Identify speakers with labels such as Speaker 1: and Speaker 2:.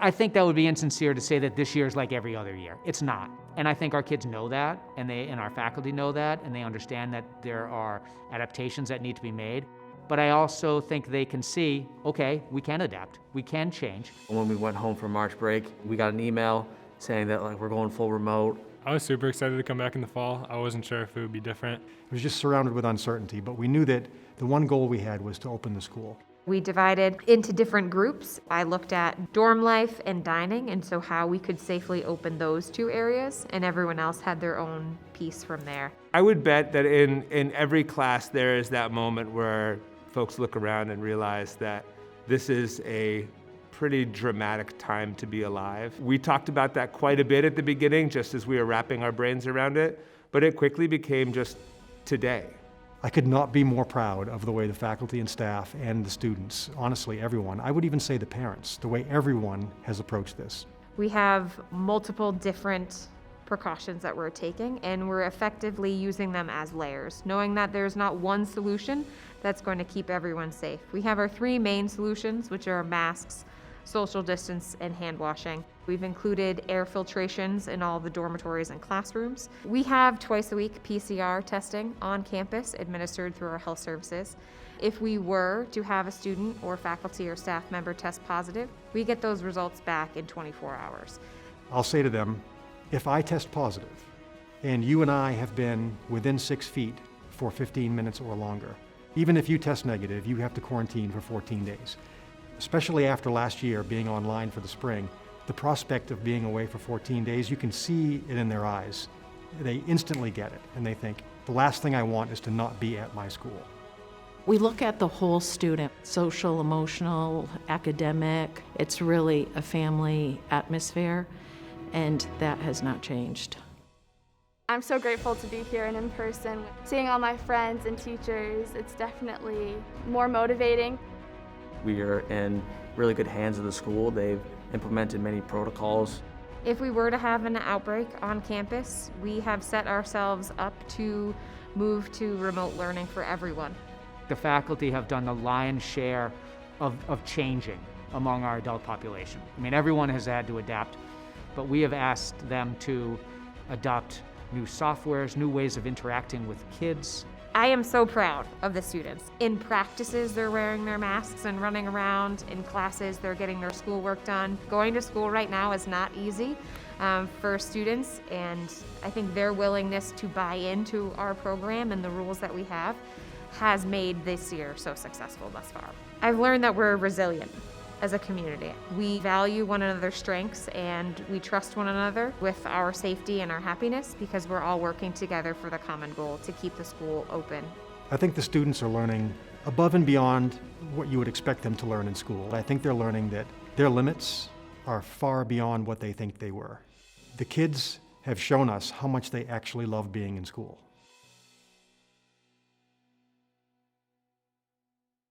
Speaker 1: I think that would be insincere to say that this year is like every other year. It's not. And I think our kids know that, and our faculty know that, and they understand that there are adaptations that need to be made. But I also think they can see, okay, we can adapt, we can change.
Speaker 2: When we went home for March break, we got an email saying that we're going full remote.
Speaker 3: I was super excited to come back in the fall. I wasn't sure if it would be different.
Speaker 4: It was just surrounded with uncertainty, but we knew that the one goal we had was to open the school.
Speaker 5: We divided into different groups. I looked at dorm life and dining, and so how we could safely open those two areas, and everyone else had their own piece from there.
Speaker 6: I would bet that in every class there is that moment where folks look around and realize that this is a pretty dramatic time to be alive. We talked about that quite a bit at the beginning, just as we were wrapping our brains around it, but it quickly became just today.
Speaker 4: I could not be more proud of the way the faculty and staff and the students, honestly everyone, I would even say the parents, the way everyone has approached this.
Speaker 5: We have multiple different precautions that we're taking, and we're effectively using them as layers, knowing that there's not one solution that's going to keep everyone safe. We have our three main solutions, which are masks, social distance, and hand washing. We've included air filtrations in all the dormitories and classrooms. We have twice a week PCR testing on campus administered through our health services. If we were to have a student or faculty or staff member test positive, we get those results back in 24 hours.
Speaker 4: I'll say to them, if I test positive and you and I have been within 6 feet for 15 minutes or longer, even if you test negative, you have to quarantine for 14 days. Especially after last year being online for the spring, the prospect of being away for 14 days, you can see it in their eyes. They instantly get it, and they think, the last thing I want is to not be at my school.
Speaker 7: We look at the whole student, social, emotional, academic. It's really a family atmosphere, and that has not changed.
Speaker 8: I'm so grateful to be here and in person. Seeing all my friends and teachers, it's definitely more motivating.
Speaker 2: We are in really good hands of the school. They've implemented many protocols.
Speaker 5: If we were to have an outbreak on campus, we have set ourselves up to move to remote learning for everyone.
Speaker 1: The faculty have done the lion's share of changing among our adult population. I mean, everyone has had to adapt, but we have asked them to adopt new softwares, new ways of interacting with kids.
Speaker 5: I am so proud of the students. In practices, they're wearing their masks and running around. In classes, they're getting their schoolwork done. Going to school right now is not easy for students, and I think their willingness to buy into our program and the rules that we have has made this year so successful thus far. I've learned that we're resilient as a community. We value one another's strengths, and we trust one another with our safety and our happiness, because we're all working together for the common goal to keep the school open.
Speaker 4: I think the students are learning above and beyond what you would expect them to learn in school. I think they're learning that their limits are far beyond what they think they were. The kids have shown us how much they actually love being in school.